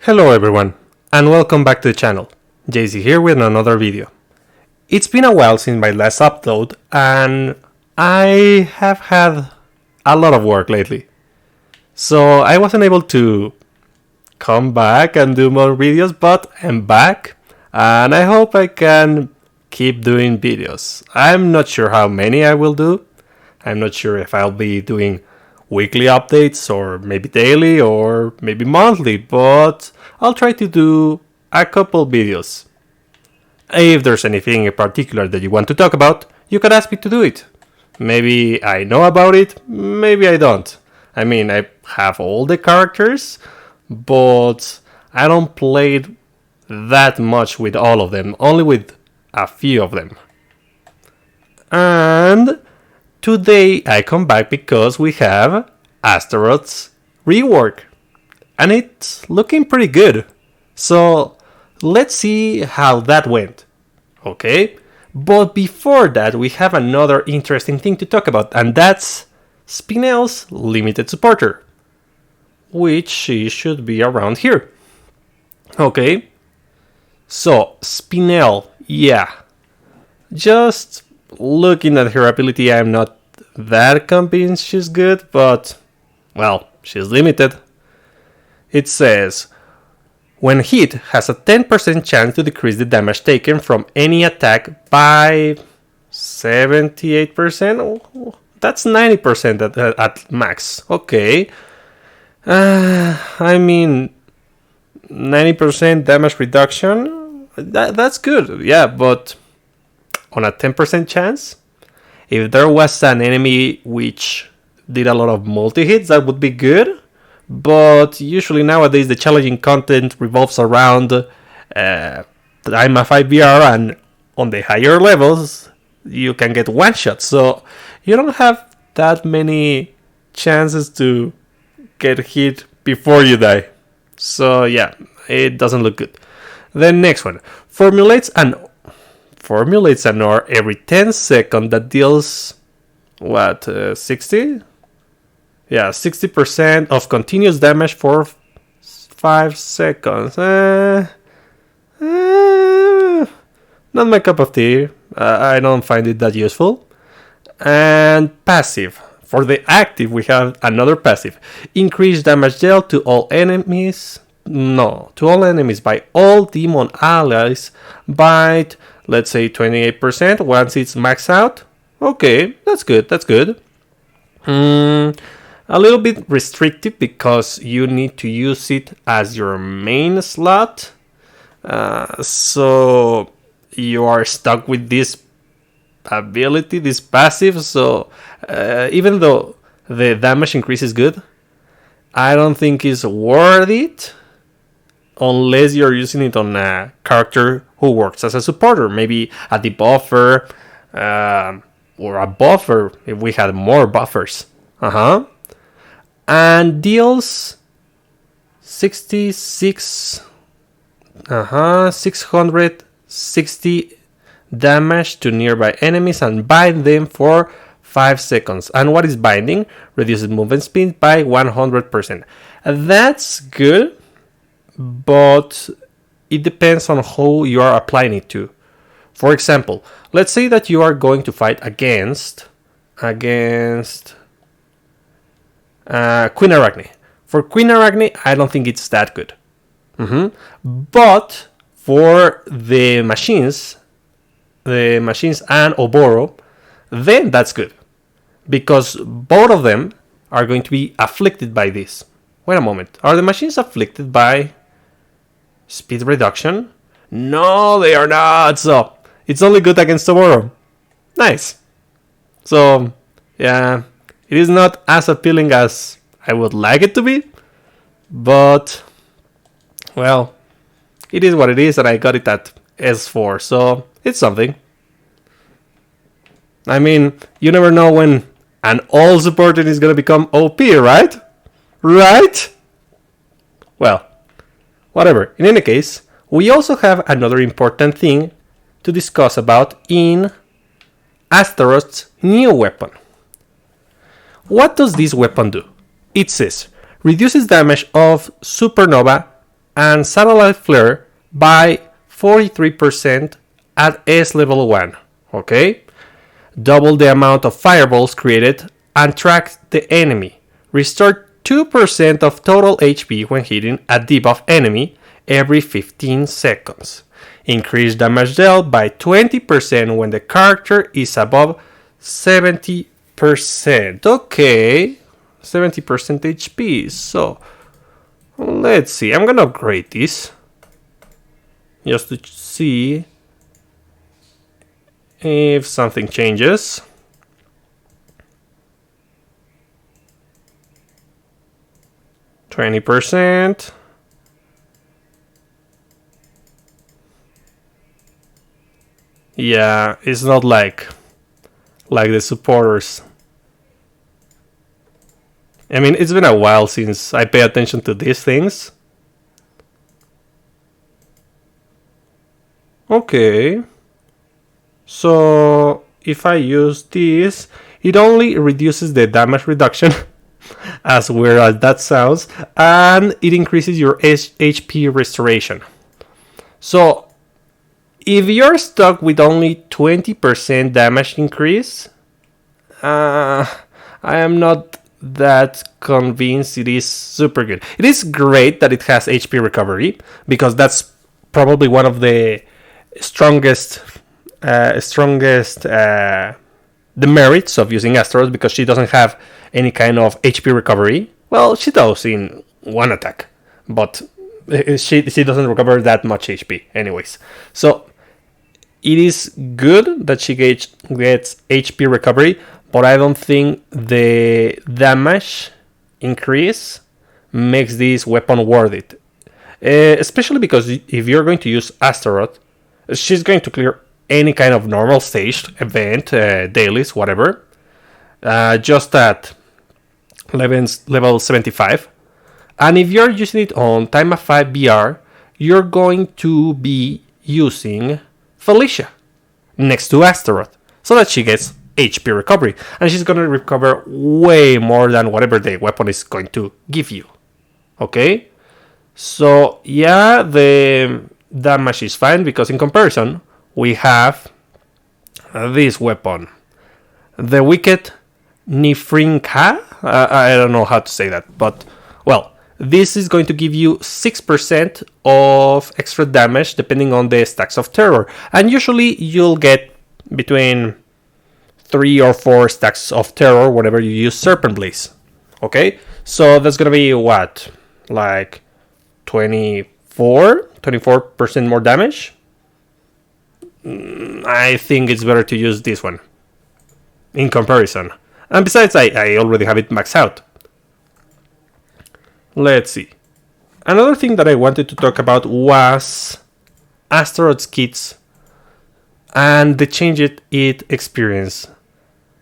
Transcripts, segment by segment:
Hello everyone, and welcome back to the channel. JC here with another video. It's been a while since my last upload, and I have had a lot of work lately. So I wasn't able to come back and do more videos, but I'm back, and I hope I can keep doing videos. I'm not sure how many I will do. I'm not sure if I'll be doing weekly updates or maybe daily or maybe monthly, but I'll try to do a couple videos. If there's anything in particular that you want to talk about, you can ask me to do it. Maybe I know about it, maybe I don't. I mean, I have all the characters, but I don't play it that much with all of them, only with a few of them. And today I come back because we have Astaroth's rework, and it's looking pretty good. So let's see how that went. Okay? But before that, we have another interesting thing to talk about, and that's Spinel's limited supporter, which should be around here. Okay? So, Spinel, yeah. Just looking at her ability, I'm not that convinced she's good, but, well, she's limited. It says, when hit, has a 10% chance to decrease the damage taken from any attack by 78%? Oh, that's 90% at max. Okay. I mean, 90% damage reduction? That's good, yeah, but on a 10% chance? If there was an enemy which did a lot of multi-hits, that would be good. But usually nowadays the challenging content revolves around Time of 5VR, and on the higher levels you can get one shot. So you don't have that many chances to get hit before you die. So yeah, it doesn't look good. The next one. Formulates an ore every 10 seconds that deals, 60? Yeah, 60% of continuous damage for 5 seconds. Not my cup of tea. I don't find it that useful. And passive. For the active, we have another passive. Increase damage dealt to all enemies. No, to all enemies by all demon allies by, let's say, 28% once it's maxed out. Okay, that's good. A little bit restrictive because you need to use it as your main slot. So you are stuck with this ability, this passive. So even though the damage increase is good, I don't think it's worth it unless you're using it on a character who works as a supporter. Maybe a debuffer or a buffer if we had more buffers. And deals 660 damage to nearby enemies and bind them for 5 seconds. And what is binding? Reduces movement speed by 100%. That's good, but it depends on who you are applying it to. For example, let's say that you are going to fight against Queen Arachne. For Queen Arachne, I don't think it's that good. But for the machines and Oboro, then that's good. Because both of them are going to be afflicted by this. Wait a moment. Are the machines afflicted by speed reduction? No, they are not. So it's only good against Oboro. Nice. So, yeah. It is not as appealing as I would like it to be, but, well, it is what it is, and I got it at S4, so it's something. I mean, you never know when an all supporter is going to become OP, right? Right? Well, whatever. In any case, we also have another important thing to discuss about in Astaroth's new weapon. What does this weapon do? It says, reduces damage of supernova and Satellite Flare by 43% at S level 1. Okay? Double the amount of fireballs created and track the enemy. Restore 2% of total HP when hitting a debuff enemy every 15 seconds. Increase damage dealt by 20% when the character is above 70%. Okay, 70% HP. So, let's see. I'm gonna upgrade this just to see if something changes. %. Yeah, it's not like the supporters. I mean, it's been a while since I pay attention to these things. Okay. So, if I use this, it only reduces the damage reduction, as weird as that sounds, and it increases your HP restoration. So, if you're stuck with only 20% damage increase, I am not that convinced it is super good. It is great that it has HP recovery, because that's probably one of the strongest demerits of using Astaroth, because she doesn't have any kind of HP recovery. Well, she does in one attack, but she doesn't recover that much HP anyways. So it is good that she gets HP recovery, but I don't think the damage increase makes this weapon worth it. Especially because if you're going to use Astaroth, she's going to clear any kind of normal stage, event, dailies, whatever, just at level 75. And if you're using it on Time of 5 BR, you're going to be using Felicia next to Astaroth, so that she gets HP recovery, and she's gonna recover way more than whatever the weapon is going to give you. Okay, so yeah, the damage is fine, because in comparison we have this weapon, the Wicked Nifrinka. I don't know how to say that, but well, this is going to give you 6% of extra damage depending on the stacks of terror, and usually you'll get between 3 or 4 stacks of terror whenever you use Serpent Blaze. Okay, so that's gonna be what, like 24% more damage. I think it's better to use this one in comparison, and besides I already have it maxed out. Let's see. Another thing that I wanted to talk about was Astaroth's kits and the change it experience.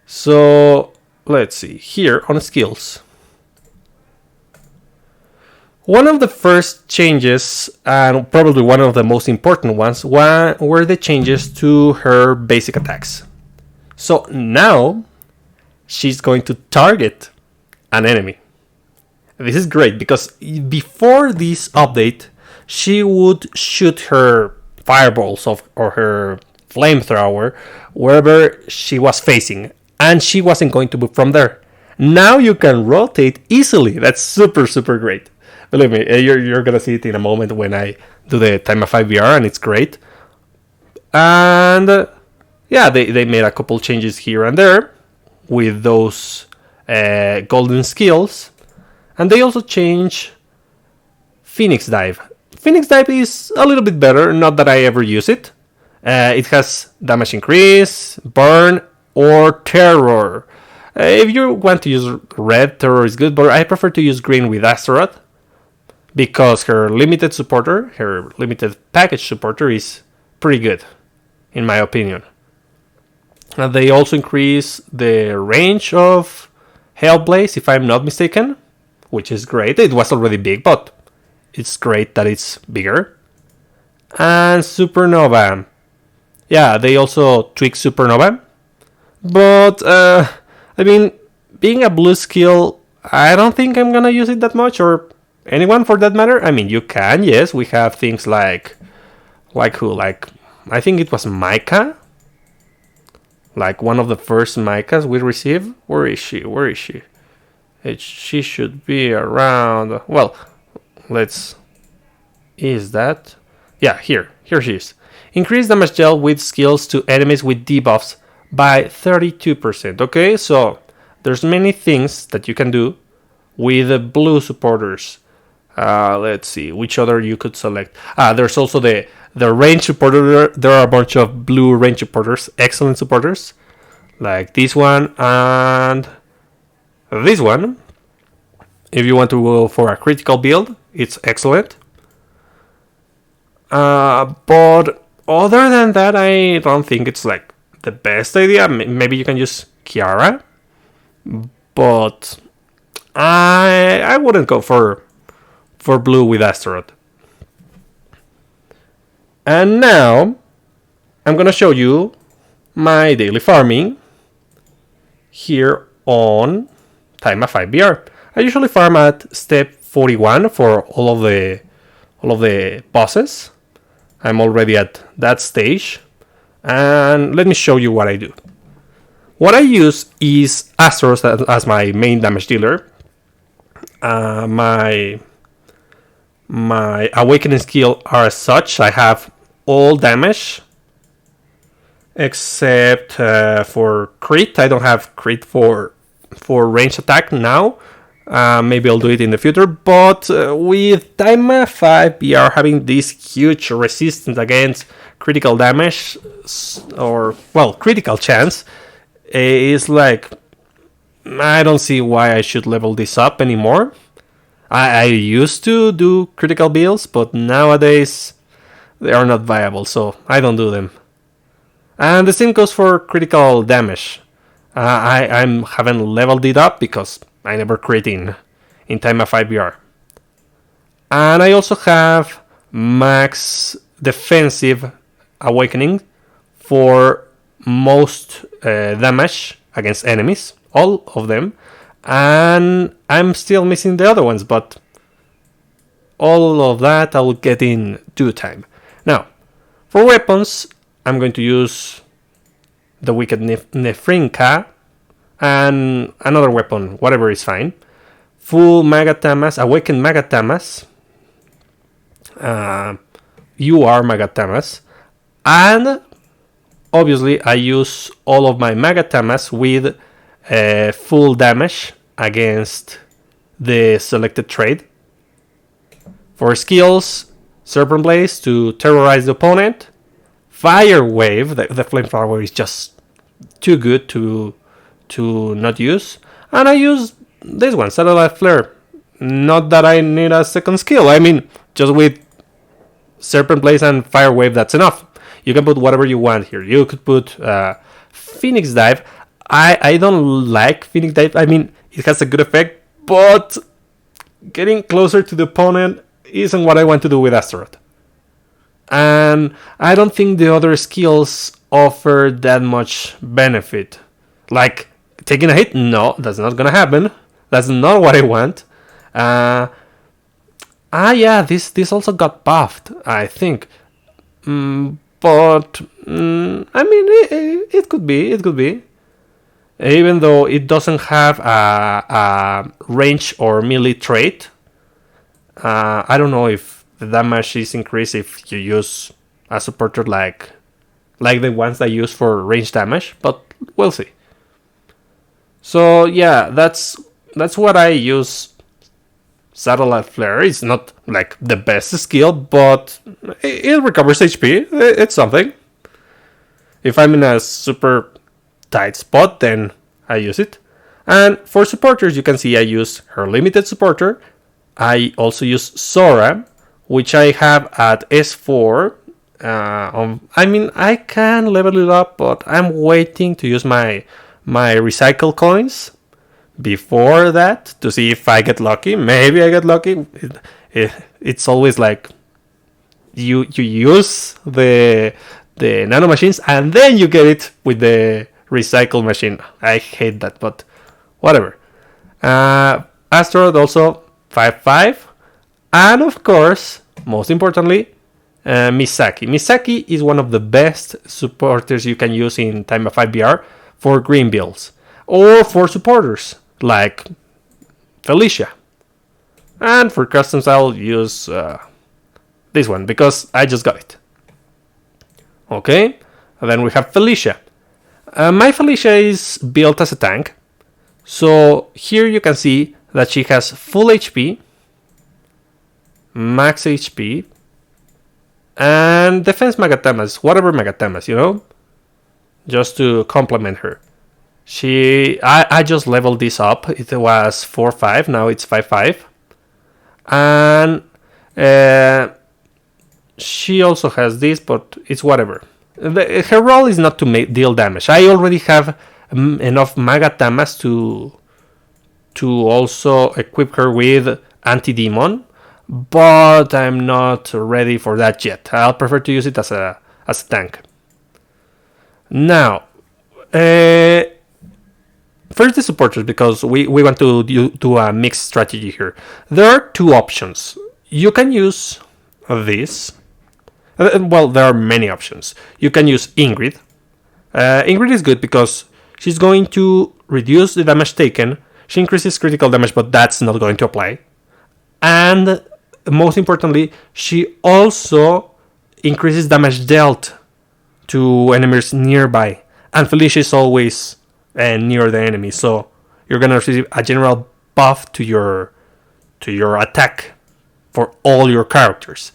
So let's see here on skills. One of the first changes, and probably one of the most important ones, were the changes to her basic attacks. So now she's going to target an enemy. This is great, because before this update, she would shoot her fireballs or her flamethrower wherever she was facing, and she wasn't going to move from there. Now you can rotate easily. That's super, super great. Believe me, you're gonna see it in a moment when I do the Time of 5 VR, and it's great. And yeah, they made a couple changes here and there with those golden skills. And they also changed Phoenix Dive. Phoenix Dive is a little bit better, not that I ever use it. It has damage increase, burn, or terror. If you want to use red, terror is good, but I prefer to use green with Astaroth, because her limited package supporter is pretty good, in my opinion. And they also increase the range of Hellblaze, if I'm not mistaken, which is great. It was already big, but it's great that it's bigger. And Supernova. Yeah, they also tweak Supernova. But, I mean, being a blue skill, I don't think I'm gonna use it that much, or anyone for that matter. I mean, you can, yes. We have things like who? Like, I think it was Micah. Like one of the first Micahs we received. Where is she? She should be around. Well, let's. Is that? Yeah, here she is. Increase damage dealt with skills to enemies with debuffs by 32%. Okay, so there's many things that you can do with the blue supporters. Let's see which other you could select. There's also the range supporter. There are a bunch of blue range supporters, excellent supporters, like this one and this one. If you want to go for a critical build, it's excellent. But other than that, I don't think it's like the best idea. Maybe you can use Kiara, but I wouldn't go for blue with Astaroth. And now I'm gonna show you my daily farming here on Taimanin 5BR. I usually farm at step 41 for all of the bosses. I'm already at that stage, and let me show you what I do. What I use is Astaroth as my main damage dealer. My awakening skill are as such. I have all damage except for crit. I don't have crit for range attack now. Maybe I'll do it in the future, but with Taimanin 5BR having this huge resistance against critical damage, or, well, critical chance, is like, I don't see why I should level this up anymore. I used to do critical builds, but nowadays they are not viable, so I don't do them. And the same goes for critical damage. I haven't leveled it up because I never crit in Taimanin 5BR. And I also have max defensive awakening for most damage against enemies, all of them. And I'm still missing the other ones, but all of that I will get in due time. Now, for weapons, I'm going to use the Wicked Nefrinka and another weapon, whatever is fine. Full Magatamas, Awakened Magatamas. You are Magatamas. And obviously I use all of my Magatamas with full damage against the selected trade. For skills, Serpent Blaze to terrorize the opponent. Fire Wave, the Flamethrower Wave is just too good to not use. And I use this one, Satellite Flare. Not that I need a second skill. I mean, just with Serpent Blaze and Fire Wave, that's enough. You can put whatever you want here. You could put Phoenix Dive. I don't like Phoenix Dive. I mean, it has a good effect, but getting closer to the opponent isn't what I want to do with Astaroth. And I don't think the other skills offer that much benefit. Like, taking a hit? No, that's not gonna happen. That's not what I want. Yeah, this also got buffed, I think. But I mean, it could be. Even though it doesn't have a range or melee trait. I don't know if the damage is increased if you use a supporter like the ones that use for range damage, but we'll see. So yeah, that's what I use. Satellite Flare is not like the best skill, but it recovers HP. It's something. If I'm in a super tight spot, then I use it. And for supporters, you can see I use her limited supporter. I also use Sora, which I have at S4. I mean, I can level it up, but I'm waiting to use my recycle coins before that to see if I get lucky. Maybe I get lucky. It's always like you use the nano machines and then you get it with the recycle machine. I hate that, but whatever. Asteroth also 5/5. And of course, most importantly, Misaki. Misaki is one of the best supporters you can use in Time of 5BR for green builds, or for supporters like Felicia. And for customs, I'll use this one because I just got it. Okay, and then we have Felicia. My Felicia is built as a tank, so here you can see that she has full HP, max HP, and defense Magatemas, whatever Magatemas, you know, just to complement her. I just leveled this up. It was 4-5, now it's 5-5, and she also has this, but it's whatever. Her role is not to deal damage. I already have enough Magatamas to also equip her with anti-demon, but I'm not ready for that yet. I'll prefer to use it as a tank. Now, first the supporters, because we want to do a mixed strategy here. There are two options. You can use this. Well, there are many options. You can use Ingrid. Ingrid is good because she's going to reduce the damage taken. She increases critical damage, but that's not going to apply. And most importantly, she also increases damage dealt to enemies nearby. And Felicia is always near the enemy, so you're gonna receive a general buff to your attack for all your characters.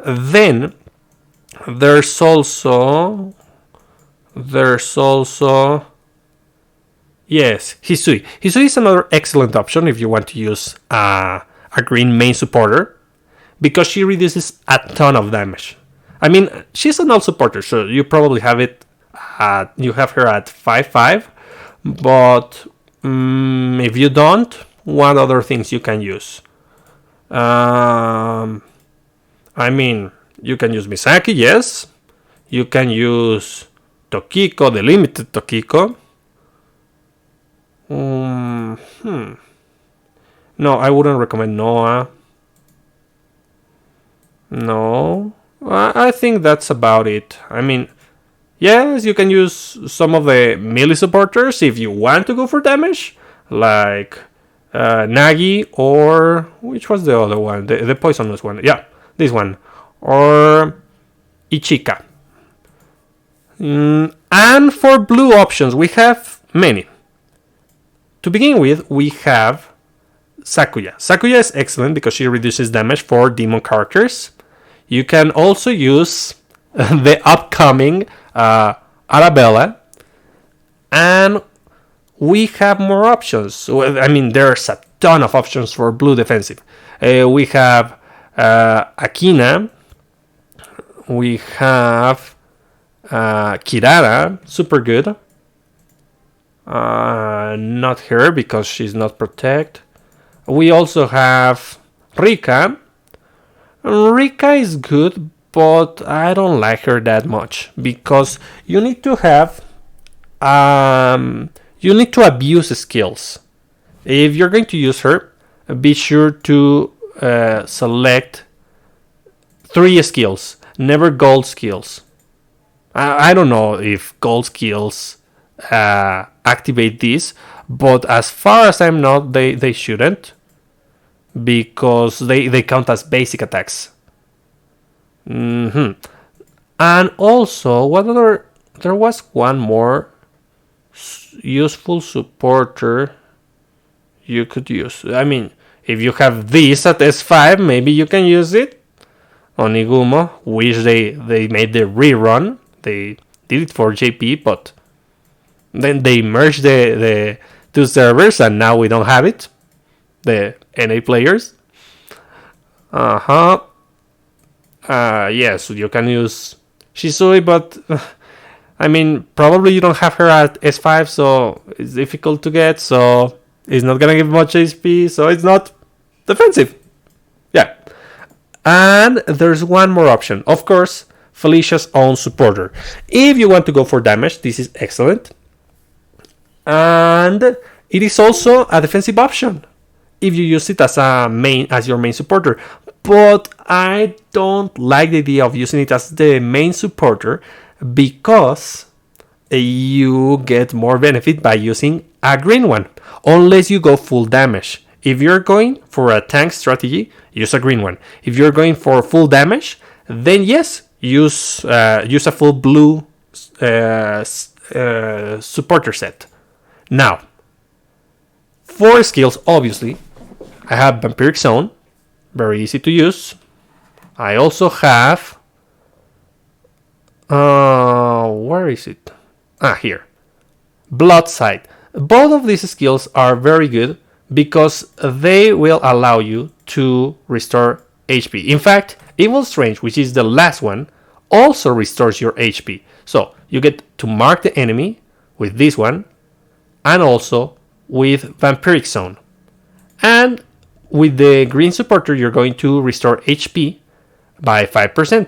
Then there's also yes, Hisui. Hisui is another excellent option if you want to use a green main supporter, because she reduces a ton of damage. I mean, she's an all supporter, so you probably have her at 5-5, but if you don't, what other things you can use? I mean, you can use Misaki, yes. You can use Tokiko, the limited Tokiko. No, I wouldn't recommend Noah. No, I think that's about it. I mean, yes, you can use some of the melee supporters if you want to go for damage, like Nagi, or which was the other one? The poisonous one. Yeah, this one. Or Ichika. And for blue options, we have many. To begin with, we have Sakuya. Sakuya is excellent because she reduces damage for demon characters. You can also use the upcoming Arabella. And we have more options. I mean, there's a ton of options for blue defensive. We have Akina. We have Kirara, super good. Not her because she's not protect. We also have Rika. Rika is good, but I don't like her that much because you need to have you need to abuse skills. If you're going to use her, be sure to select 3 skills, never gold skills. I don't know if gold skills activate this, but as far as I'm not, they shouldn't, because they count as basic attacks. And also, there was one more useful supporter you could use. I mean, if you have this at S5, maybe you can use it. Onigumo, which they made the rerun. They did it for JP, but then they merged the 2 servers, and now we don't have it. The NA players. Yes, you can use Shisui, but I mean, probably you don't have her at S5, so it's difficult to get, so it's not gonna give much HP, so it's not defensive. Yeah. And there's one more option. Of course, Felicia's own supporter. If you want to go for damage, this is excellent. And it is also a defensive option if you use it as your main supporter. but I don't like the idea of using it as the main supporter because you get more benefit by using a green one, unless you go full damage. If you're going for a tank strategy, use a green one. If you're going for full damage, then yes, use a full blue supporter set. Now, for skills, obviously, I have Vampiric Zone, very easy to use. I also have... where is it? Here. Blood Sight. Both of these skills are very good because they will allow you to restore HP. In fact, Evil Strange, which is the last one, also restores your HP. So you get to mark the enemy with this one and also with Vampiric Zone. And with the green supporter, you're going to restore HP by 5%.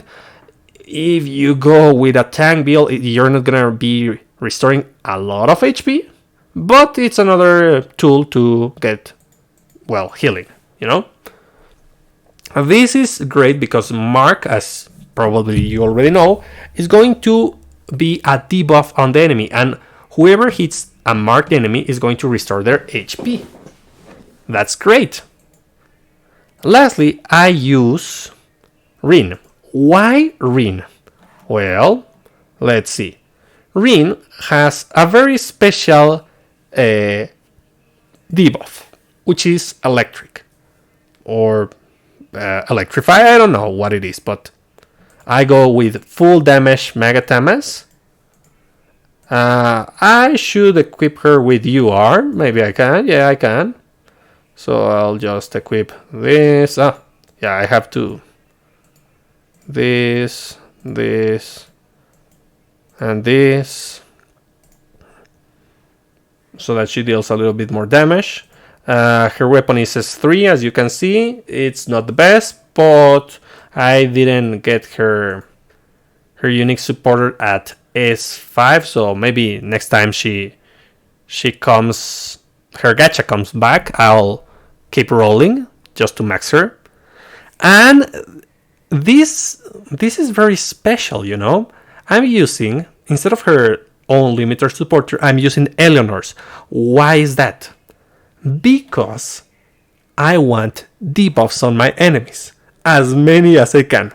If you go with a tank build, you're not going to be restoring a lot of HP, but it's another tool to get, well, healing, you know? This is great because Mark, as probably you already know, is going to be a debuff on the enemy, and whoever hits a marked enemy is going to restore their HP. That's great. Lastly, I use Rin. Why Rin? Well, let's see. Rin has a very special debuff, which is electric or electrify. I don't know what it is, but I go with full damage Megatamas. I should equip her with UR. Maybe I can. Yeah, I can. So I'll just equip this. Yeah, I have to. This, and this. So that she deals a little bit more damage. Her weapon is S3, as you can see. It's not the best, but I didn't get her unique supporter at S5, so maybe next time she comes, her gacha comes back, I'll keep rolling just to max her. And this is very special, you know. I'm using, instead of her own limiter supporter, I'm using Eleanor's. Why is that? Because I want debuffs on my enemies, as many as I can.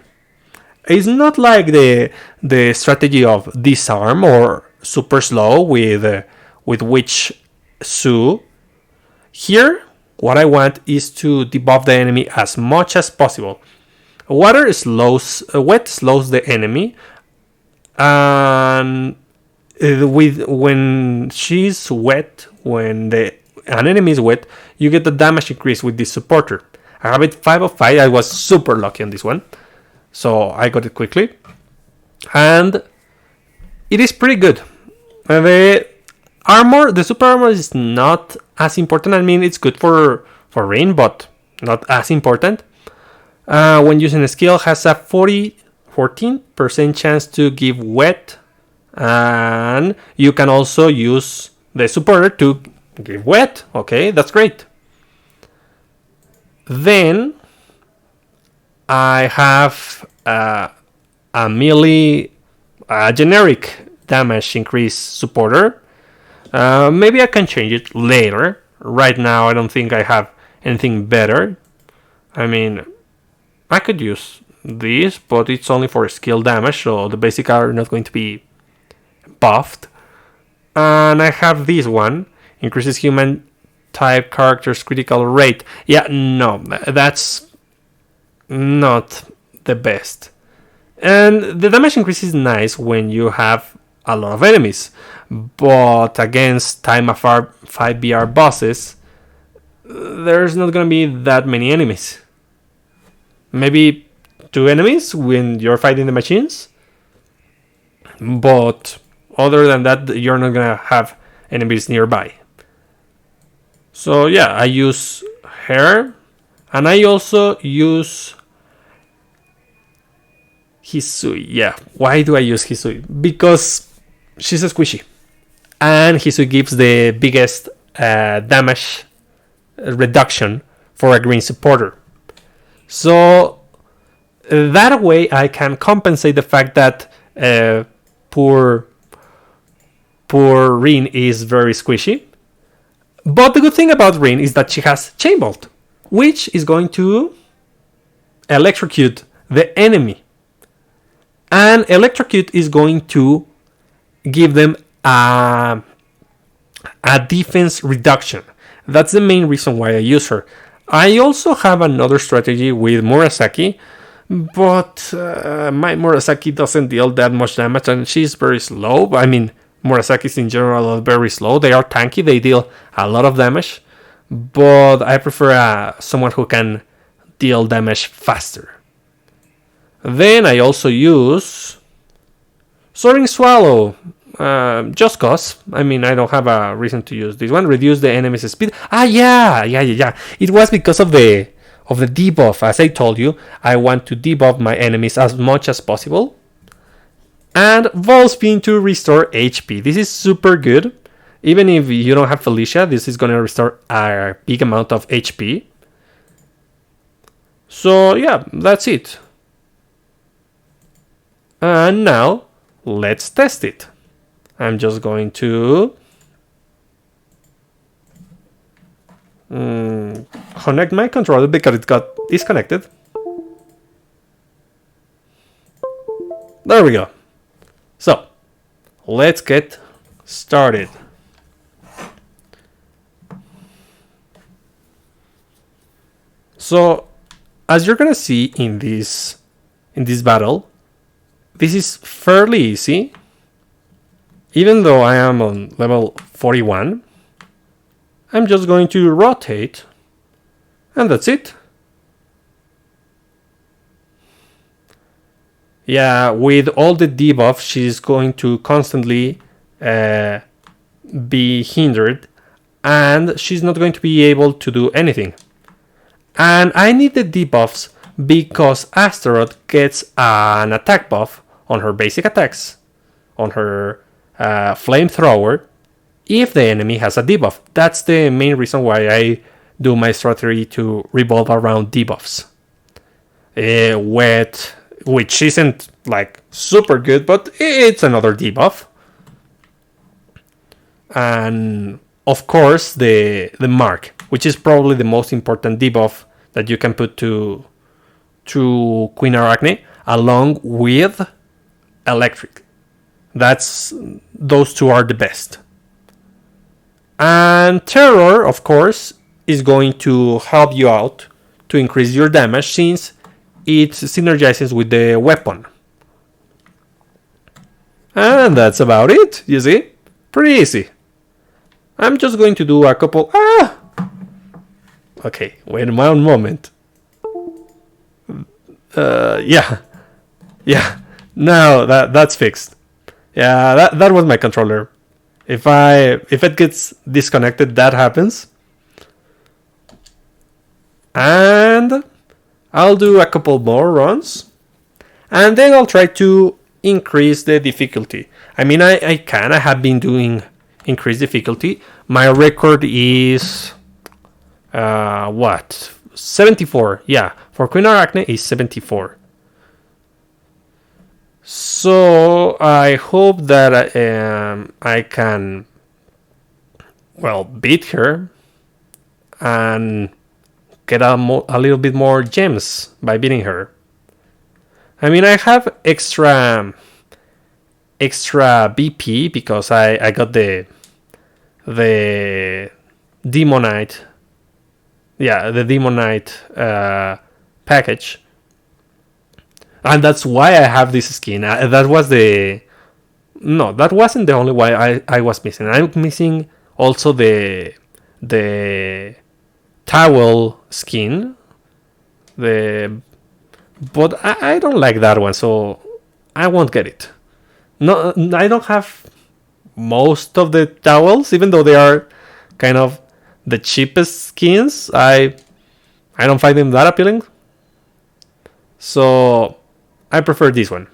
It's not like the strategy of disarm or super slow with Witch Sue. Here, what I want is to debuff the enemy as much as possible. Wet slows the enemy, and when she's wet, when an enemy is wet, you get the damage increase with this supporter. I have it 5 of 5. I was super lucky on this one, so I got it quickly, and it is pretty good. The super armor is not as important. I mean, it's good for rain, but not as important. When using a skill, has a 14% chance to give wet, and you can also use the supporter to give wet. Okay, that's great. Then I have a melee, generic damage increase supporter. Maybe I can change it later. Right now, I don't think I have anything better. I mean, I could use this, but it's only for skill damage, so the basic are not going to be buffed. And I have this one, increases human type character's critical rate. Yeah, no, that's not the best. And the damage increase is nice when you have a lot of enemies, but against Time of 5BR bosses, there's not gonna be that many enemies. Maybe 2 enemies when you're fighting the machines, but other than that, you're not gonna have enemies nearby. So yeah, I use her, and I also use Hisui. Yeah, why do I use Hisui? Because she's a squishy, and Hisui gives the biggest damage reduction for a green supporter. So that way I can compensate the fact that poor Rin is very squishy. But the good thing about Rin is that she has Chain Bolt, which is going to electrocute the enemy. And electrocute is going to give them a defense reduction. That's the main reason why I use her. I also have another strategy with Murasaki, but my Murasaki doesn't deal that much damage and she's very slow. I mean, Murasakis in general are very slow. They are tanky, they deal a lot of damage, but I prefer someone who can deal damage faster. Then I also use Soaring Swallow, just cause. I mean, I don't have a reason to use this one. Reduce the enemy's speed. Yeah. It was because of the debuff. As I told you, I want to debuff my enemies as much as possible. And Vol Spin to restore HP. This is super good. Even if you don't have Felicia, this is going to restore a big amount of HP. So yeah, that's it. And now, let's test it. I'm just going to connect my controller because it got disconnected. There we go. So, let's get started. So, as you're gonna see in this battle, this is fairly easy. Even though I am on level 41, I'm just going to rotate, and that's it. Yeah, with all the debuffs, she's going to constantly be hindered, and she's not going to be able to do anything. And I need the debuffs because Astaroth gets an attack buff on her basic attacks, on her flamethrower, if the enemy has a debuff. That's the main reason why I do my strategy to revolve around debuffs. Wet, which isn't like super good, but it's another debuff. And of course the mark, which is probably the most important debuff that you can put to Queen Arachne, along with electric. Those two are the best. And terror, of course, is going to help you out to increase your damage since it synergizes with the weapon. And that's about it, you see? Pretty easy. I'm just going to do a couple... Okay, wait one moment. Yeah. Now that's fixed. Yeah, that was my controller. If it gets disconnected, that happens. And I'll do a couple more runs, and then I'll try to increase the difficulty. I mean, I kind of have been doing increased difficulty. My record is 74. Yeah, for Queen Arachne is 74. So I hope that I can, beat her and get a little bit more gems by beating her. I mean, I have extra BP because I got the Demonite. Yeah, the Demonite package. And that's why I have this skin. That wasn't the only why I was missing. I'm missing also the towel skin. But I don't like that one, so I won't get it. No, I don't have most of the towels, even though they are kind of the cheapest skins. I don't find them that appealing. So I prefer this one.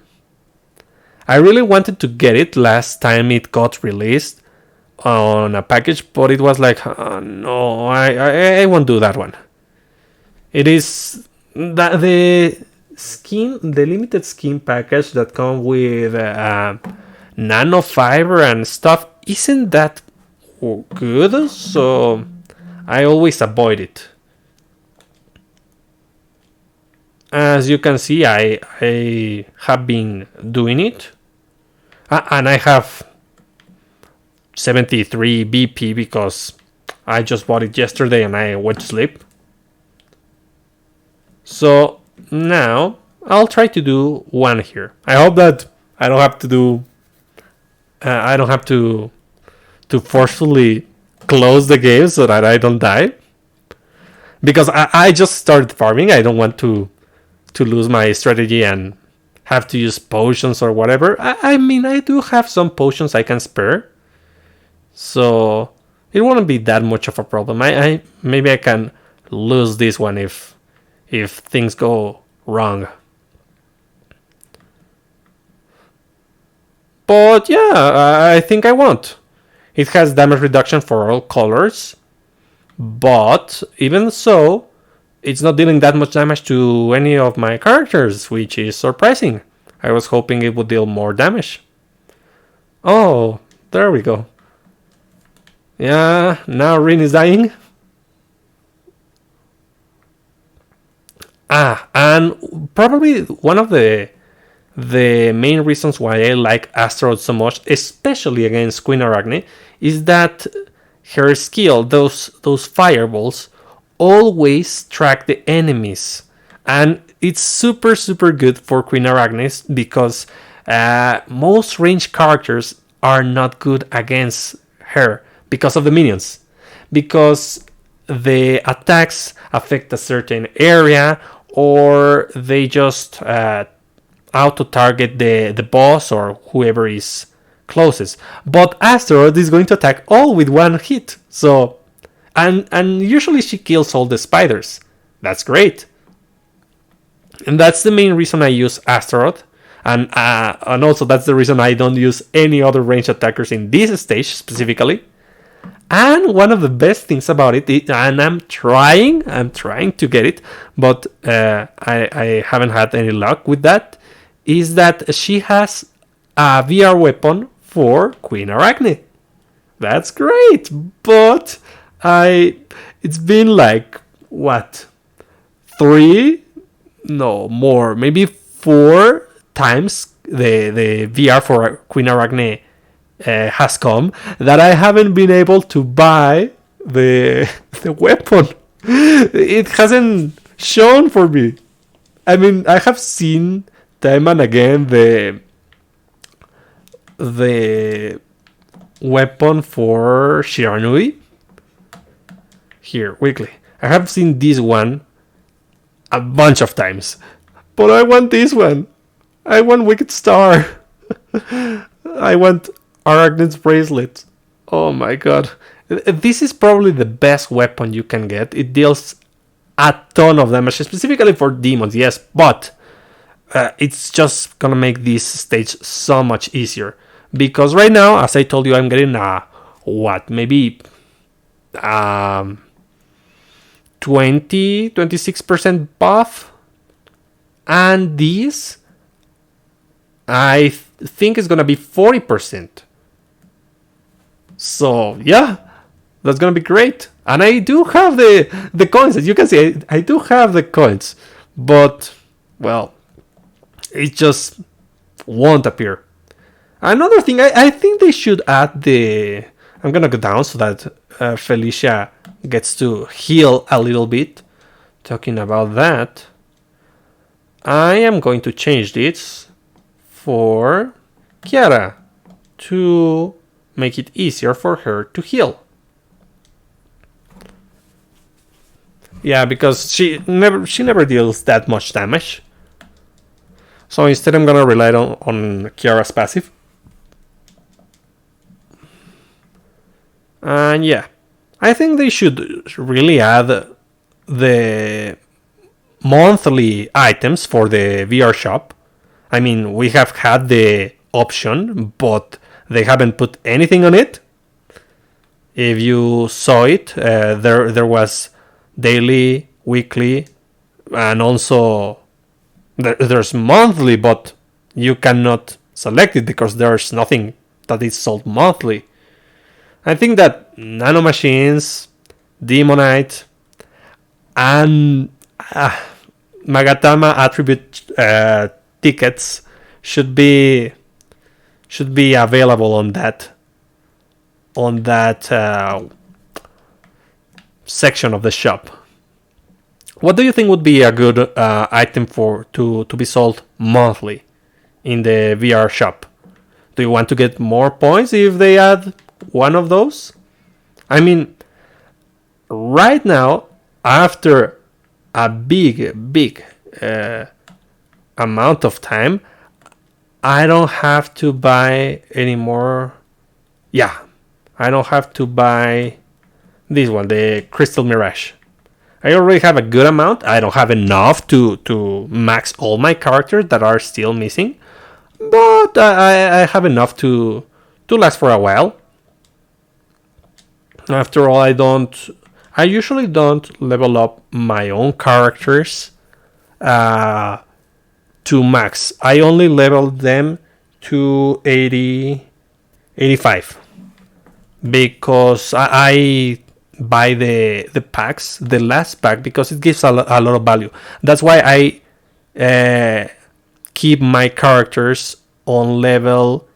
I really wanted to get it last time it got released on a package, but it was like, no, I won't do that one. It is The limited skin package that come with nanofiber and stuff isn't that good, so I always avoid it. As you can see, I have been doing it, and I have 73 BP because I just bought it yesterday and I went to sleep. So now I'll try to do one here. I hope that I don't have to do. I don't have to forcefully close the game so that I don't die. Because I just started farming. I don't want to lose my strategy and have to use potions or whatever. I mean, I do have some potions I can spare, so it won't be that much of a problem. I maybe I can lose this one if things go wrong. But yeah, I think I won't. It has damage reduction for all colors, but even so, it's not dealing that much damage to any of my characters, which is surprising. I was hoping it would deal more damage. Oh, there we go. Yeah, now Rin is dying. And probably one of the main reasons why I like Astaroth so much, especially against Queen Arachne, is that her skill, those fireballs, always track the enemies, and it's super good for Queen Arachne because most ranged characters are not good against her because of the minions, because the attacks affect a certain area, or they just auto target the boss or whoever is closest. But Astaroth is going to attack all with one hit, so and usually she kills all the spiders. That's great. And that's the main reason I use Astaroth. And also that's the reason I don't use any other ranged attackers in this stage specifically. And one of the best things about it, and I'm trying to get it, but I haven't had any luck with that, is that she has a VR weapon for Queen Arachne. That's great, but it's been like, what, 3? No, more, maybe 4 times the VR for Queen Arachne has come that I haven't been able to buy the weapon. It hasn't shown for me. I mean, I have seen time and again the weapon for Shiranui. Here, weekly. I have seen this one a bunch of times, but I want this one. I want Wicked Star. I want Arachne's bracelet. Oh my god. This is probably the best weapon you can get. It deals a ton of damage, specifically for demons, yes, but it's just gonna make this stage so much easier. Because right now, as I told you, I'm getting maybe 26% buff. And this, I think is gonna be 40%. So yeah, that's gonna be great. And I do have the coins, as you can see. I do have the coins, but well, it just won't appear. Another thing, I think they should add I'm gonna go down so that Felicia gets to heal a little bit. Talking about that, I am going to change this for Kiara to make it easier for her to heal. Yeah, because she never deals that much damage. So instead I'm gonna rely on Kiara's passive. And yeah, I think they should really add the monthly items for the VR shop. I mean, we have had the option, but they haven't put anything on it. If you saw it, there was daily, weekly, and also there's monthly, but you cannot select it because there's nothing that is sold monthly. I think that nanomachines, demonite, and Magatama attribute tickets should be available on that section of the shop. What do you think would be a good item to be sold monthly in the VR shop? Do you want to get more points if they add one of those? I mean, right now, after a big amount of time, I don't have to buy anymore. Yeah, I don't have to buy this one, the Crystal Mirage. I already have a good amount. I don't have enough to max all my characters that are still missing, but I have enough to last for a while. After all, I usually don't level up my own characters to max. I only level them to 85 because I buy the packs, the last pack, because it gives a lot of value. That's why I keep my characters on level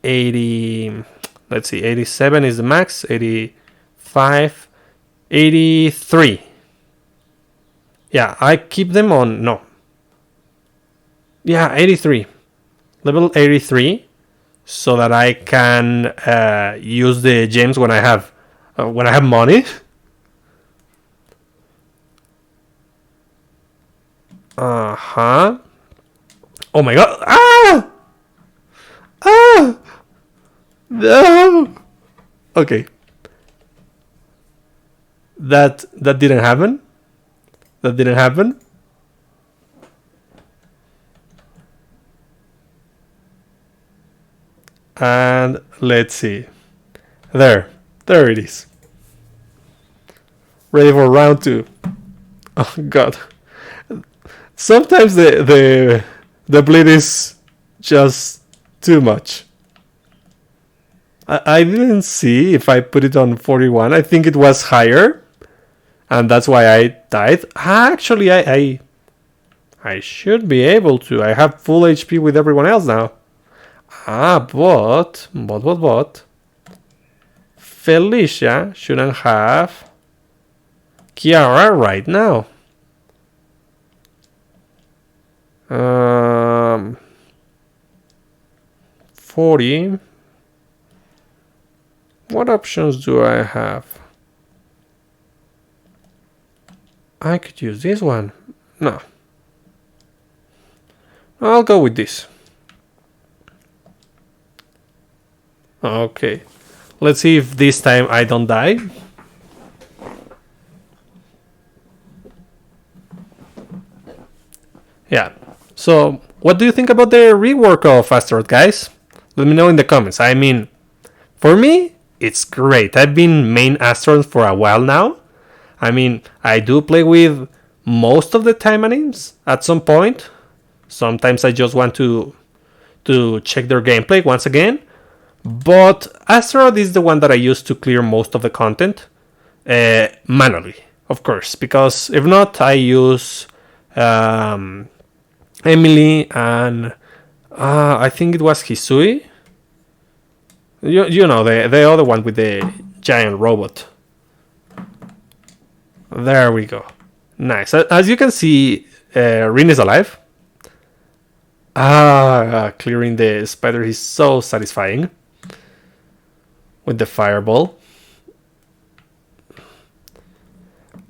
80. Let's see, 87 is the max, 85, 83. Yeah, I keep them on, no. Yeah, 83. Level 83, so that I can use the gems when I have money. Uh-huh. Oh my god. Ah! Ah! No! Okay. That didn't happen. That didn't happen. And let's see. There it is. Ready for round 2. Oh god. Sometimes the bleed is just too much. I didn't see if I put it on 41. I think it was higher, and that's why I died. Actually, I should be able to. I have full HP with everyone else now. But Felicia shouldn't have Kiara right now. 40. What options do I have? I could use this one. No. I'll go with this. Okay. Let's see if this time I don't die. Yeah. So, what do you think about the rework of Astaroth, guys? Let me know in the comments. I mean, for me, it's great. I've been main Asteroth for a while now. I mean, I do play with most of the Taimanins at some point. Sometimes I just want to check their gameplay once again. But Asteroth is the one that I use to clear most of the content. Manually, of course. Because if not, I use Emily and I think it was Hisui. You know, the other one with the giant robot. There we go. Nice. As you can see, Rin is alive. Clearing the spider is so satisfying. With the fireball.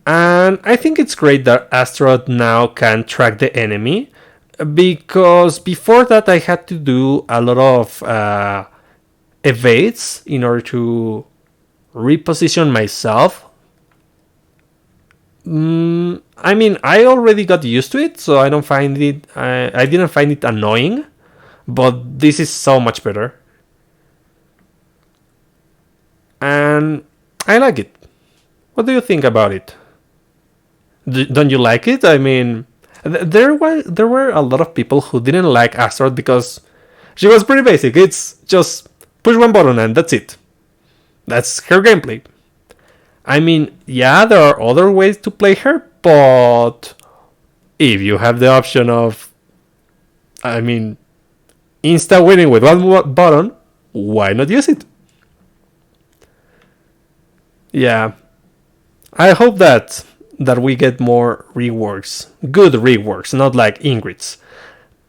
And I think it's great that Astaroth now can track the enemy. Because before that I had to do a lot of evades in order to reposition myself. I mean, I already got used to it, so I don't find it. I didn't find it annoying, but this is so much better, and I like it. What do you think about it? Don't you like it? I mean, there were a lot of people who didn't like Astaroth because she was pretty basic. It's just push one button and that's it. That's her gameplay. I mean, yeah, there are other ways to play her, but if you have the option of, I mean, insta winning with one button, why not use it? Yeah, I hope that we get more reworks, good reworks, not like Ingrid's.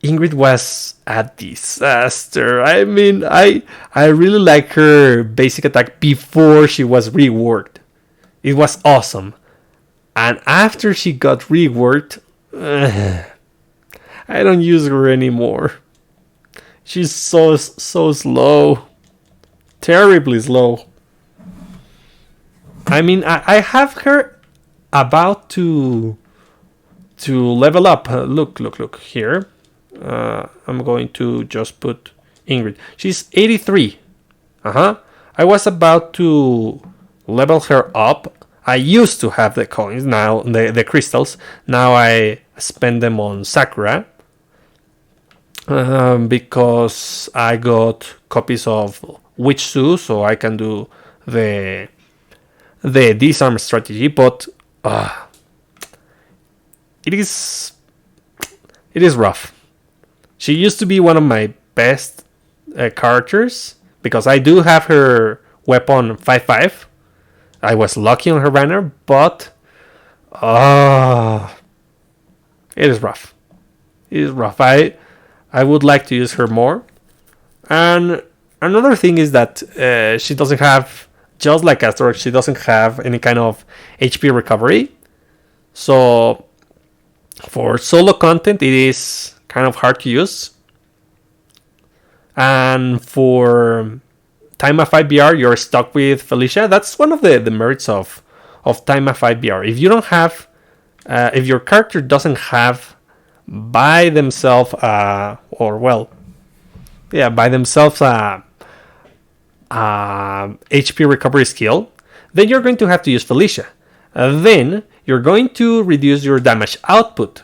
Ingrid was a disaster. I mean, I really like her basic attack before she was reworked. It was awesome. And after she got reworked, I don't use her anymore. She's so slow. Terribly slow. I mean, I have her about to level up. Look here. I'm going to just put Ingrid. She's 83. I was about to level her up. I used to have the coins, now the crystals. Now I spend them on Sakura. Because I got copies of Witch Su, so I can do the disarm strategy, but it is rough. She used to be one of my best characters because I do have her weapon 5/5. I was lucky on her banner, but it is rough. It is rough. I would like to use her more. And another thing is that she doesn't have, just like Astaroth, she doesn't have any kind of HP recovery. So for solo content, it is kind of hard to use. And for Time of 5 BR, you're stuck with Felicia. That's one of the merits of Time of 5 BR. If you don't have, if your character doesn't have by themselves, by themselves HP recovery skill, then you're going to have to use Felicia. Then you're going to reduce your damage output.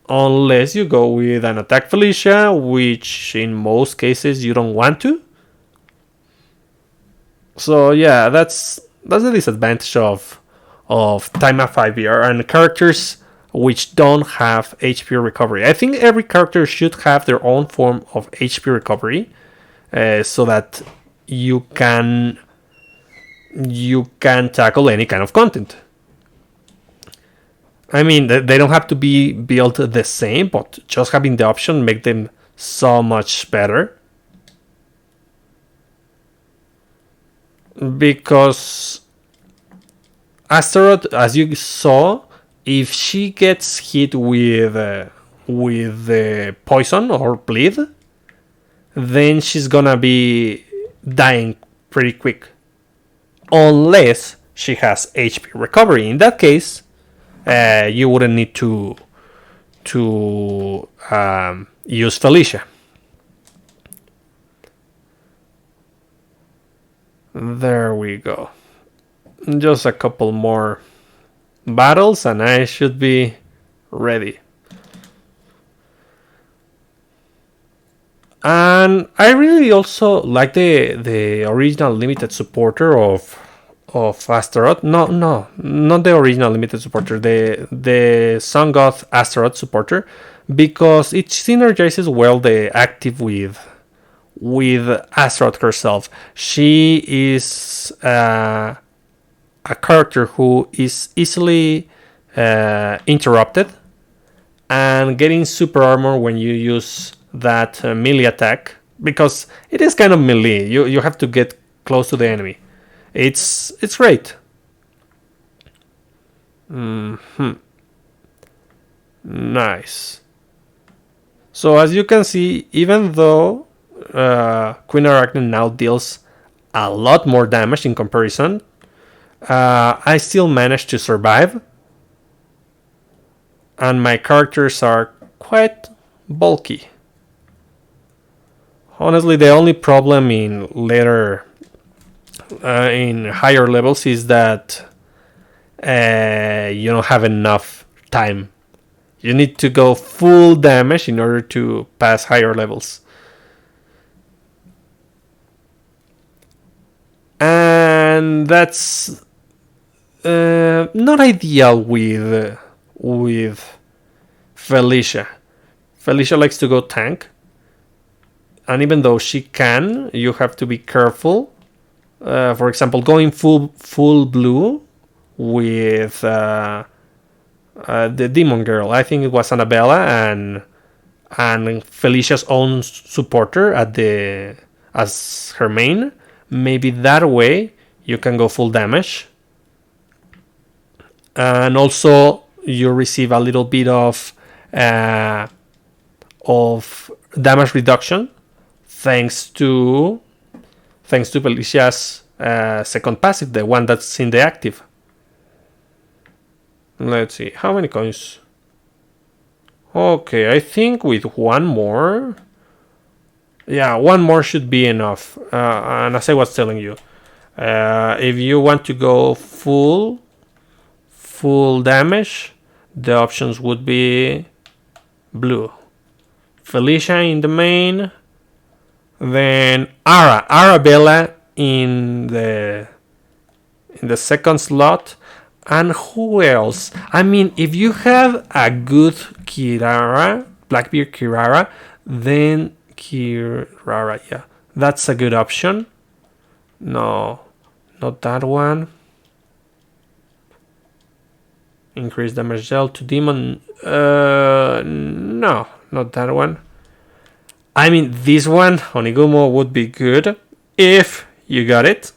Unless you go with an attack Felicia, which in most cases you don't want to. So yeah, that's the disadvantage of Time of 5 BR and characters which don't have HP recovery. I think every character should have their own form of HP recovery, so that you can tackle any kind of content. I mean, they don't have to be built the same, but just having the option make them so much better. Because Astaroth, as you saw, if she gets hit with the poison or bleed, then she's gonna be dying pretty quick. Unless she has HP recovery. In that case, you wouldn't need to use Felicia. There we go. Just a couple more battles and I should be ready. And I really also like the original limited supporter of Astaroth. No, not the original limited supporter. The Sun God Astaroth supporter, because it synergizes well the active with Astaroth herself. She is a character who is easily interrupted, and getting super armor when you use that melee attack, because it is kind of melee. You have to get close to the enemy. It's great. Nice. So as you can see, even though Queen Arachne now deals a lot more damage in comparison, I still managed to survive, and my characters are quite bulky. Honestly, the only problem in higher levels is that you don't have enough time. You need to go full damage in order to pass higher levels. And that's not ideal with Felicia. Felicia likes to go tank. And even though she can, you have to be careful. For example, going full blue with the demon girl. I think it was Annabella and Felicia's own supporter as her main. Maybe that way you can go full damage. And also you receive a little bit of damage reduction thanks to Felicia's second passive, the one that's in the active. Let's see, how many coins? Okay, I think with one more. Yeah, one more should be enough. And as I was telling you, if you want to go full damage, the options would be blue. Felicia in the main, then Arabella in the second slot, and who else? I mean, if you have a good Kirara, Blackbeard Kirara, then Kirara, yeah, that's a good option. No, not that one. Increase damage dealt to demon. No, not that one. I mean, this one, Onigumo, would be good if you got it.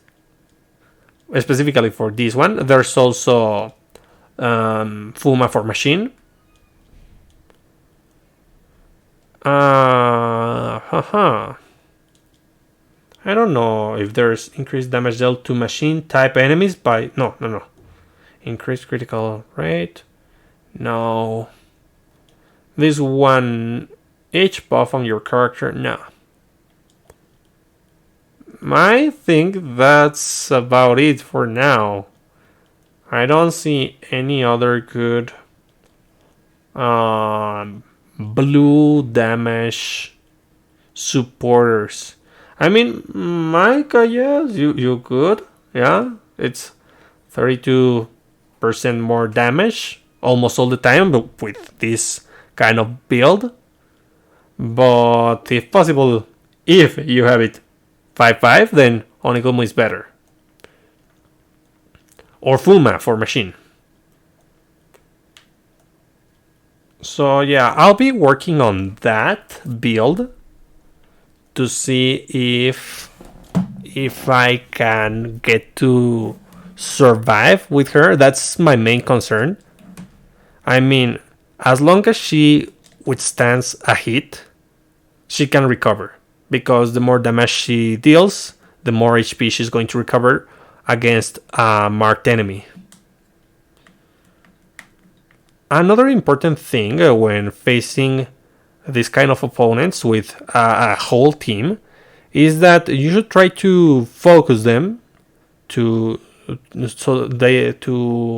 Specifically for this one. There's also Fuma for machine. I don't know if there's increased damage dealt to machine type enemies by... No. Increased critical rate. No. This one... Each buff on your character. No. I think that's about it for now. I don't see any other good blue damage supporters. I mean, Micah, yes, you could. Yeah, it's 32% more damage almost all the time, but with this kind of build. But if possible, if you have it 5/5, then Onigumo is better. Or Fuma for machine. So yeah, I'll be working on that build to see if I can get to survive with her. That's my main concern. I mean, as long as she withstands a hit, she can recover. Because the more damage she deals, the more HP she's going to recover against a marked enemy. Another important thing when facing this kind of opponents with a whole team is that you should try to focus them to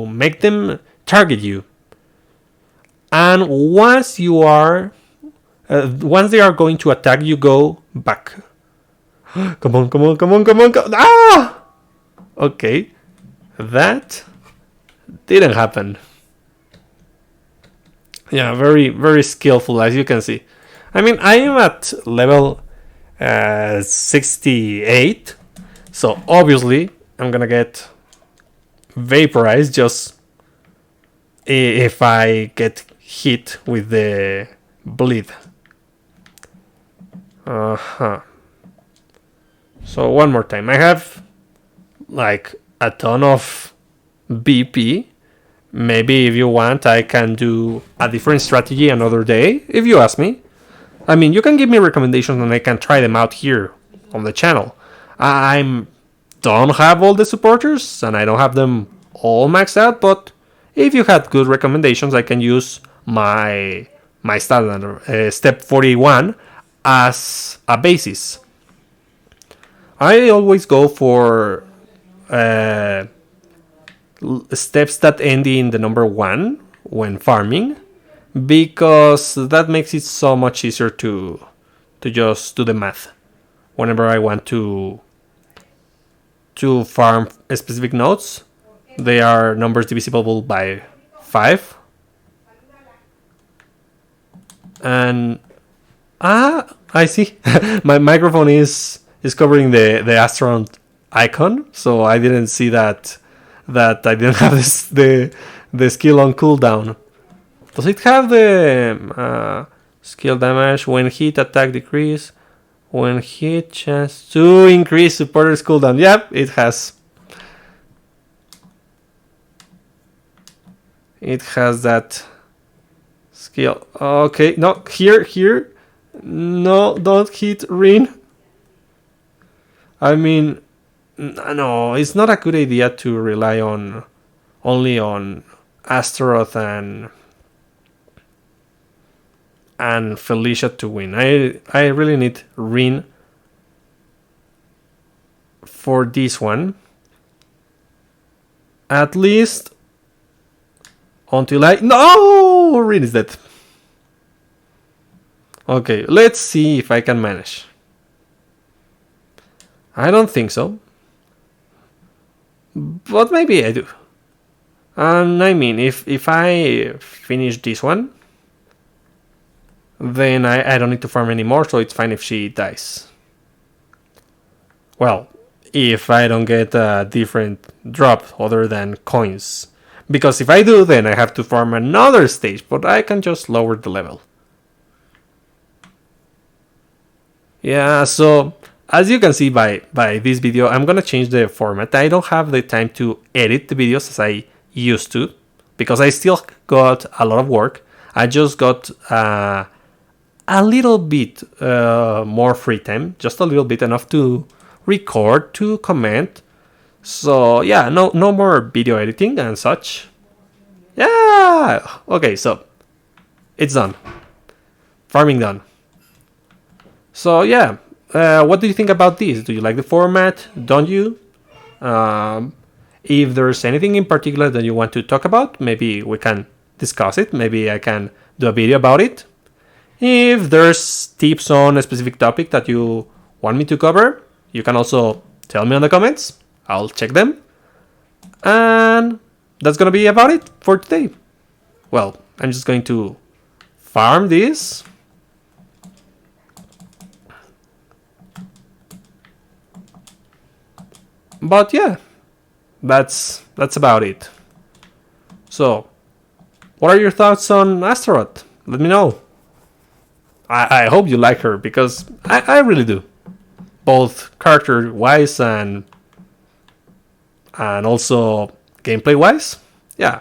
make them target you. And once they are going to attack, you go back. Come on. Ah! Okay. That didn't happen. Yeah, very, very skillful, as you can see. I mean, I am at level 68. So, obviously, I'm gonna get vaporized just if I get hit with the bleed. So one more time. I have like a ton of BP. Maybe if you want, I can do a different strategy another day, if you ask me. I mean, you can give me recommendations and I can try them out here on the channel. I don't have all the supporters and I don't have them all maxed out, but if you had good recommendations, I can use my standard step 41 as a basis. I always go for steps that end in the number 1 when farming, because that makes it so much easier to just do the math whenever I want to farm specific nodes. They are numbers divisible by 5. And I see. My microphone is covering the Astaroth icon, so I didn't see that I didn't have the skill on cooldown. Does it have the skill damage when hit, attack decrease, when hit chance to increase supporter's cooldown? Yep, it has. It has that skill. Okay, no, here. No, don't hit Rin. I mean, no, it's not a good idea to rely only on Astaroth and Felicia to win. I really need Rin for this one. At least until no, Rin is dead. Okay, let's see if I can manage. I don't think so, but maybe I do. I mean, if I finish this one, then I don't need to farm anymore, so it's fine if she dies. Well, if I don't get a different drop other than coins. Because if I do, then I have to farm another stage, but I can just lower the level. Yeah, so as you can see by this video, I'm gonna change the format. I don't have the time to edit the videos as I used to, because I still got a lot of work. I just got a little bit more free time, just a little bit, enough to record, to comment. So yeah, no more video editing and such. Yeah, okay, so it's done. Farming done. So yeah, what do you think about this? Do you like the format? Don't you? If there's anything in particular that you want to talk about, maybe we can discuss it. Maybe I can do a video about it. If there's tips on a specific topic that you want me to cover, you can also tell me in the comments. I'll check them. And that's gonna be about it for today. Well, I'm just going to farm this. But yeah, that's about it. So, what are your thoughts on Astaroth? Let me know. I hope you like her, because I really do. Both character-wise and also gameplay-wise. Yeah.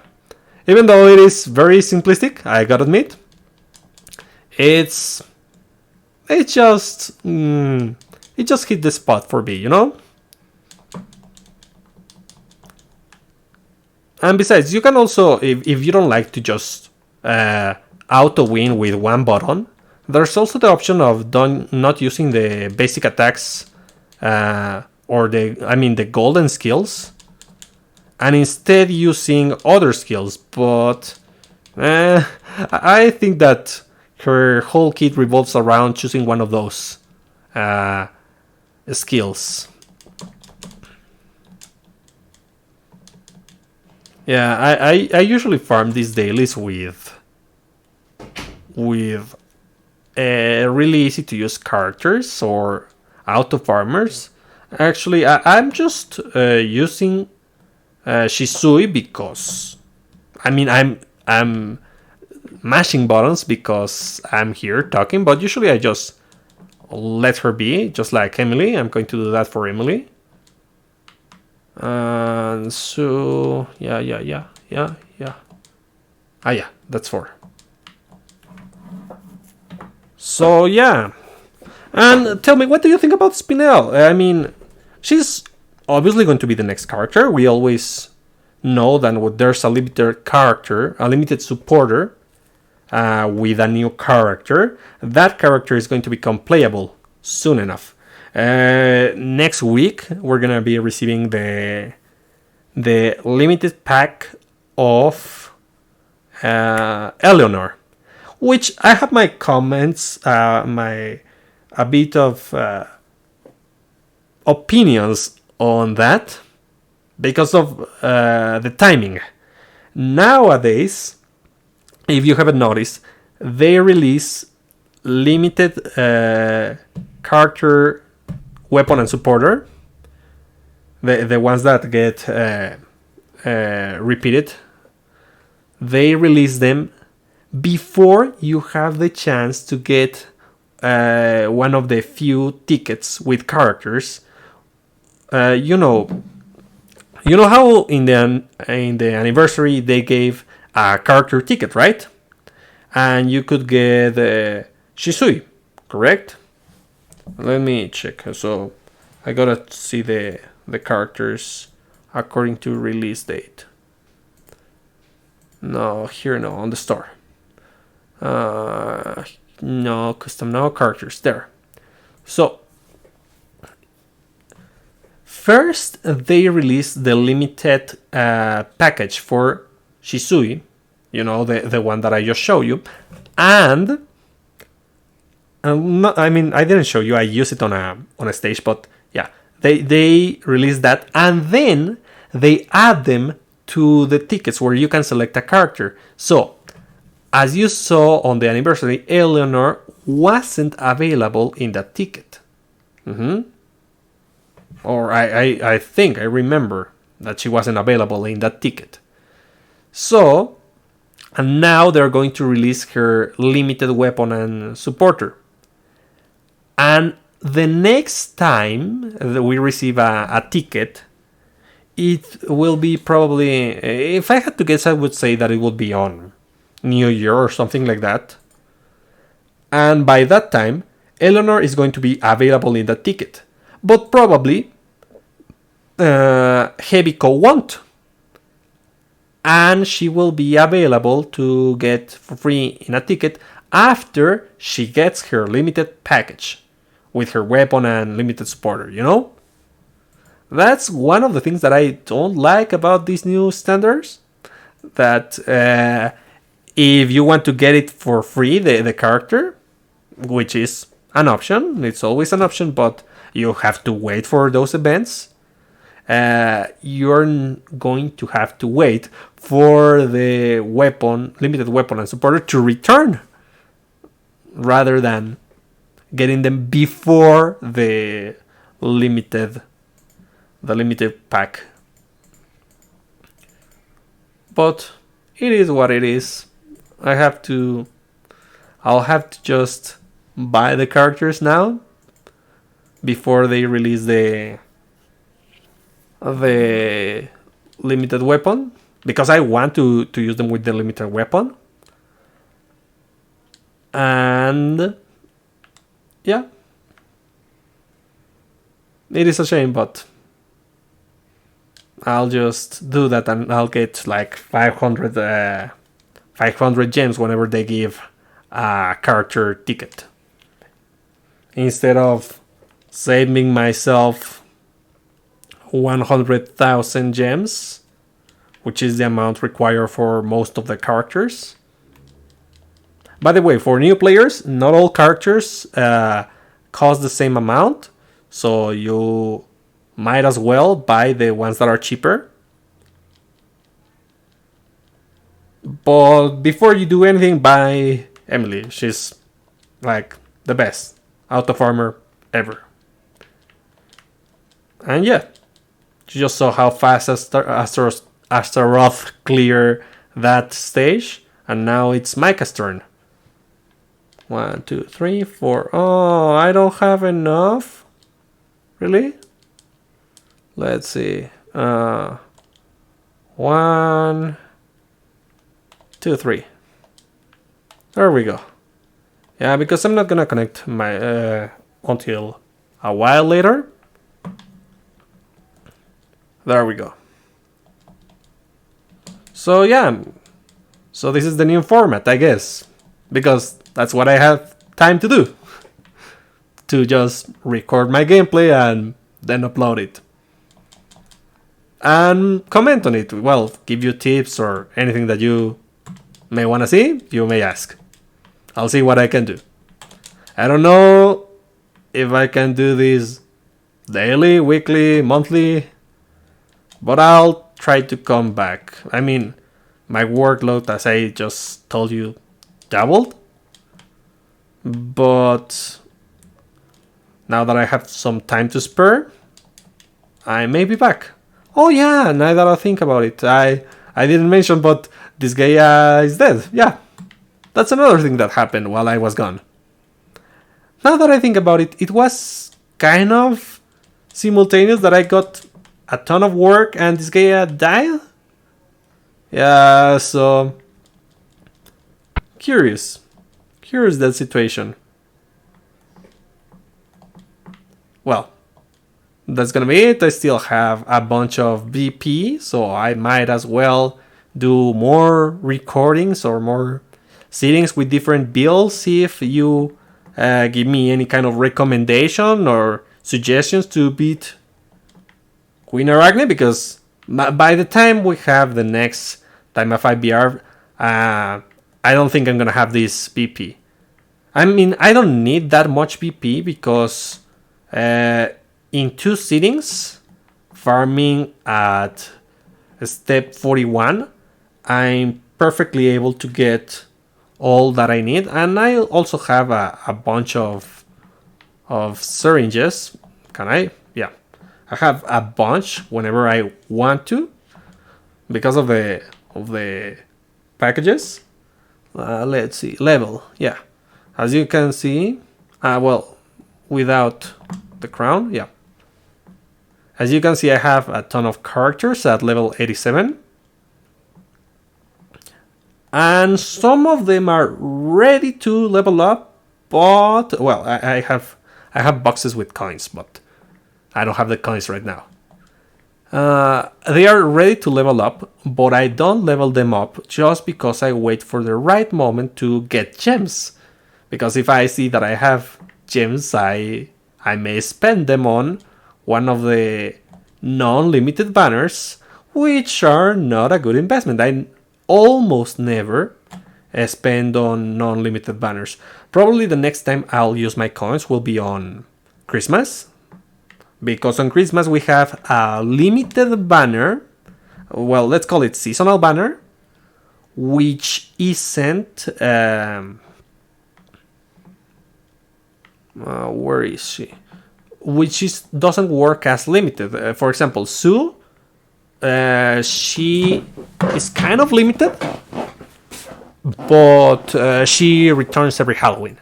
Even though it is very simplistic, I gotta admit, it just hit the spot for me, you know? And besides, you can also, if you don't like to just auto win with one button, there's also the option of not using the basic attacks or the golden skills, and instead using other skills. But I think that her whole kit revolves around choosing one of those skills. Yeah, I usually farm these dailies with really easy to use characters or auto farmers. Actually, I'm just using Shisui because I'm mashing buttons because I'm here talking, but usually I just let her be, just like Emily. I'm going to do that for Emily. And so yeah. Yeah, that's 4. So yeah, and tell me, what do you think about Spinel? I mean, she's obviously going to be the next character. We always know that there's a limited supporter with a new character. That character is going to become playable soon enough. Next week we're gonna be receiving the the limited pack of Eleanor, which I have my comments, a bit of opinions on that because of the timing. Nowadays, if you haven't noticed, they release limited character, weapon, and supporter. The ones that get repeated. They release them before you have the chance to get one of the few tickets with characters. You know how in the anniversary they gave a character ticket, right? And you could get Shisui, correct? Let me check. So I gotta see the characters according to release date. No, here no, on the store. No, custom, no characters there. So first they released the limited package for Shisui, the one that I just showed you, and I didn't show you. I used it on a stage, but yeah, they released that, and then they add them to the tickets where you can select a character. So, as you saw on the anniversary, Eleanor wasn't available in that ticket. Or I think I remember that she wasn't available in that ticket. So, and now they're going to release her limited weapon and supporter. And the next time that we receive a ticket, it will be probably, if I had to guess, I would say that it would be on New Year or something like that. And by that time, Eleanor is going to be available in that ticket. But probably, Heaviko won't. And she will be available to get for free in a ticket after she gets her limited package with her weapon and limited supporter, That's one of the things that I don't like about these new standards. That if you want to get it for free, the character, which is an option, it's always an option, but you have to wait for those events. You're going to have to wait for the limited weapon and supporter to return, rather than getting them before the limited pack. But it is what it is. I'll have to just buy the characters now before they release the limited weapon, because I want to use them with the limited weapon. And yeah, it is a shame, but I'll just do that, and I'll get like 500 gems whenever they give a character ticket, instead of saving myself 100,000 gems, which is the amount required for most of the characters. By the way, for new players, not all characters cost the same amount, so you might as well buy the ones that are cheaper. But before you do anything, buy Emily. She's like the best out of armor ever. And yeah, you just saw how fast Astaroth cleared that stage, and now it's Micah's turn. 1, 2, 3, 4. Oh, I don't have enough. Really? Let's see. 1, 2, 3. There we go. Yeah, because I'm not gonna connect my until a while later. There we go. So yeah. So this is the new format, I guess, because that's what I have time to do. To just record my gameplay and then upload it. and comment on it. Well, give you tips or anything that you may want to see, you may ask. I'll see what I can do. I don't know if I can do this daily, weekly, monthly, but I'll try to come back. I mean, my workload, as I just told you, doubled. But now that I have some time to spare, I may be back. Oh yeah, now that I think about it, I didn't mention, but this guy is dead. Yeah, that's another thing that happened while I was gone. Now that I think about it, it was kind of simultaneous that I got a ton of work and this guy died. Yeah, so curious that situation. Well, that's gonna be it. I still have a bunch of BP, so I might as well do more recordings or more sittings with different builds. See if you give me any kind of recommendation or suggestions to beat Queen Arachne, because by the time we have the next Taimanin BR, I don't think I'm gonna have this BP. I mean, I don't need that much BP because in 2 sittings, farming at step 41, I'm perfectly able to get all that I need, and I also have a bunch of syringes. Can I? Yeah, I have a bunch whenever I want to because of the packages. Let's see, level. Yeah, as you can see, well, without the crown, yeah. As you can see, I have a ton of characters at level 87. And some of them are ready to level up, but, well, I have boxes with coins, but I don't have the coins right now. They are ready to level up, but I don't level them up just because I wait for the right moment to get gems. Because if I see that I have gems, I may spend them on one of the non-limited banners, which are not a good investment. I almost never spend on non-limited banners. Probably the next time I'll use my coins will be on Christmas, because on Christmas we have a limited banner, well, let's call it seasonal banner, which isn't where is she? Doesn't work as limited. For example, Sue, she is kind of limited, but she returns every Halloween.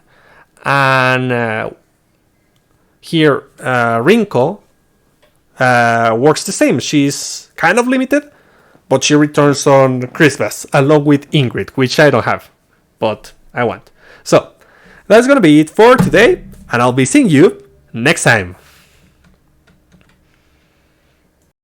And here, Rinko works the same. She's kind of limited, but she returns on Christmas along with Ingrid, which I don't have, but I want. So that's gonna be it for today, and I'll be seeing you next time.